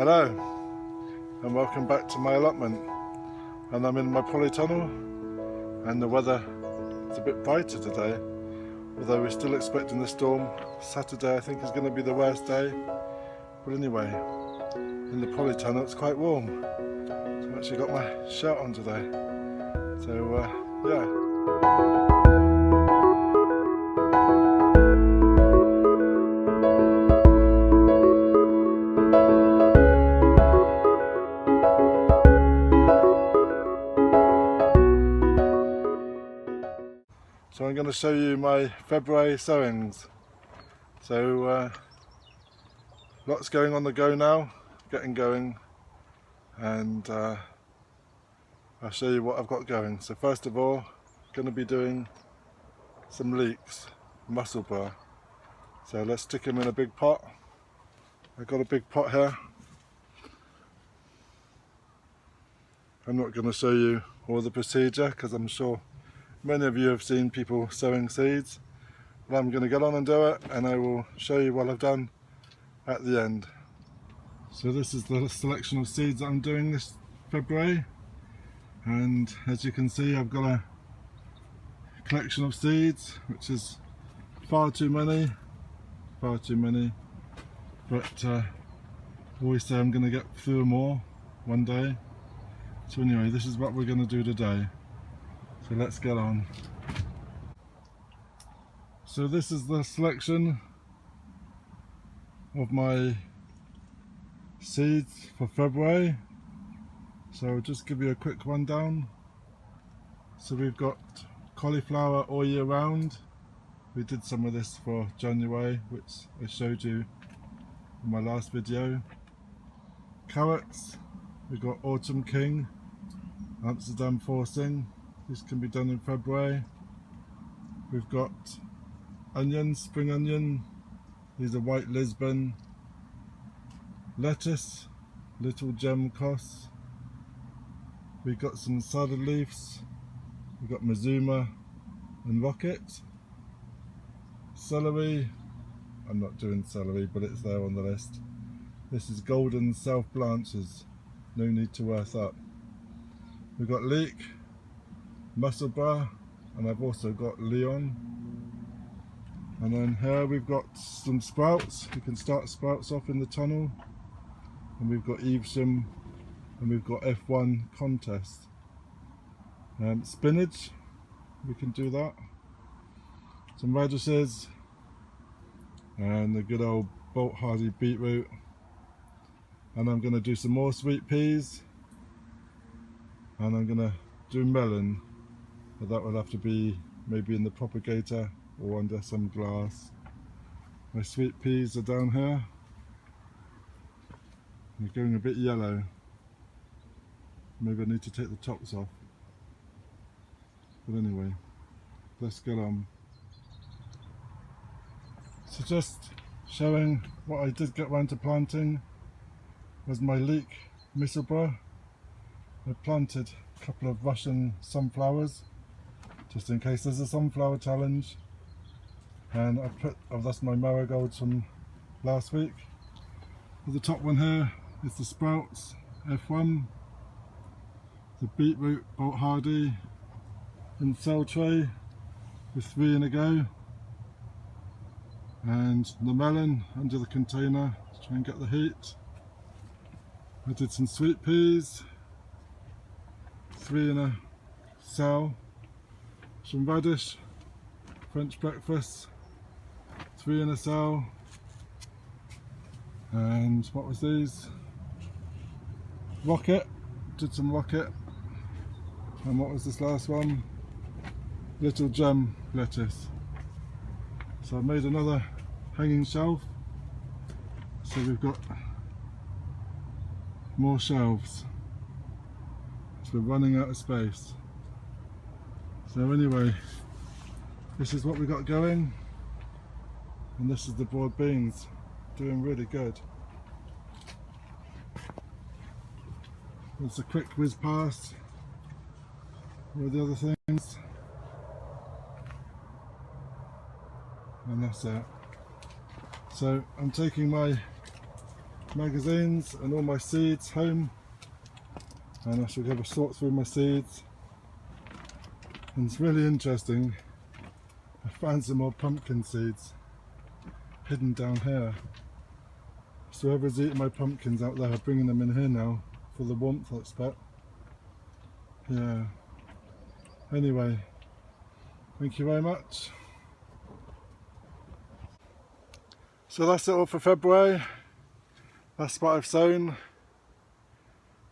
Hello and welcome back to my allotment, and I'm in my polytunnel and the weather is a bit brighter today, although we're still expecting the storm. Saturday I think is going to be the worst day, but anyway, in the polytunnel it's quite warm, so I've actually got my shirt on today, so yeah. So I'm going to show you my February sowings. So lots going on the go now, getting going, and I'll show you what I've got going. So first of all, going to be doing some leeks, musselburgh. So let's stick them in a big pot. I've got a big pot here. I'm not going to show you all the procedure because I'm sure many of you have seen people sowing seeds, but I'm going to get on and do it, and I will show you what I've done at the end. So this is the selection of seeds that I'm doing this February, and as you can see I've got a collection of seeds which is far too many, but always say I'm going to get through them all one day. So anyway, this is what we're going to do today. So let's get on. So this is the selection of my seeds for February. So I'll just give you a quick rundown. So we've got cauliflower all year round. We did some of this for January, which I showed you in my last video. Carrots, we've got Autumn King, Amsterdam Forcing. This can be done in February. We've got onions, spring onion. These are white Lisbon. Lettuce, little gem cos. We've got some salad leaves. We've got Mazuma and rocket. Celery, I'm not doing celery, but it's there on the list. This is golden self blanches, no need to earth up. We've got leek, musselburgh, and I've also got Leon. And then here we've got some sprouts. We can start sprouts off in the tunnel. And we've got Evesham, and we've got F1 contest. Spinach, we can do that. Some radishes, and the good old hardy beetroot. And I'm going to do some more sweet peas, and I'm going to do melon, but that will have to be maybe in the propagator or under some glass. My sweet peas are down here. They're going a bit yellow. Maybe I need to take the tops off. But anyway, let's get on. So just showing what I did get round to planting was my leek musselburgh. I planted a couple of Russian sunflowers just in case there's a sunflower challenge, and that's my marigolds from last week. The top one here is the sprouts, F1, the beetroot, hardy in cell tray with 3 in a go, and the melon under the container to try and get the heat. I did some sweet peas, 3 in a cell, some radish, French breakfast, 3 in a cell, and what was these? Rocket, did some rocket, and what was this last one? Little gem lettuce. So I made another hanging shelf, so we've got more shelves. So we're running out of space. So anyway, this is what we got going, and this is the broad beans, doing really good. It's a quick whiz past all the other things, and that's it. So I'm taking my magazines and all my seeds home, and I shall have a sort through my seeds. And it's really interesting, I found some more pumpkin seeds hidden down here. So whoever's eating my pumpkins out there, bringing them in here now for the warmth, I expect. Yeah. Anyway, thank you very much. So that's it all for February. That's what I've sown.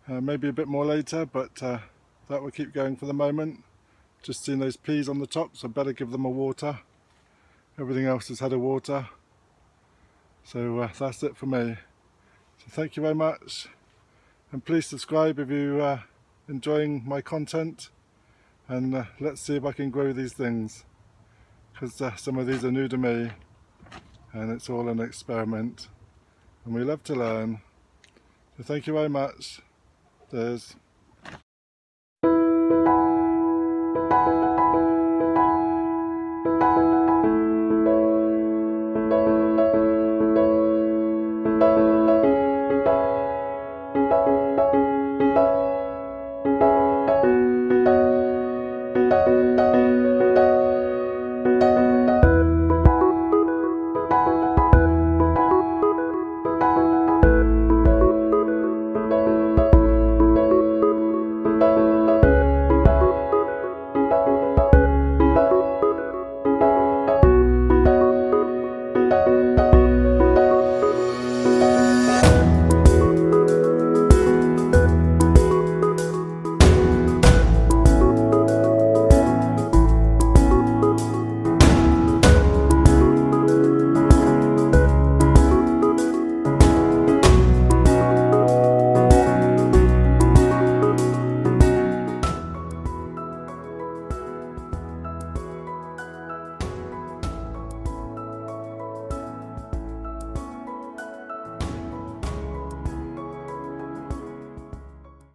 Maybe a bit more later, but that will keep going for the moment. Just seen those peas on the top, so I better give them a water. Everything else has had a water. So that's it for me. So thank you very much, and please subscribe if you're enjoying my content, and let's see if I can grow these things, because some of these are new to me and it's all an experiment and we love to learn. So thank you very much. Cheers.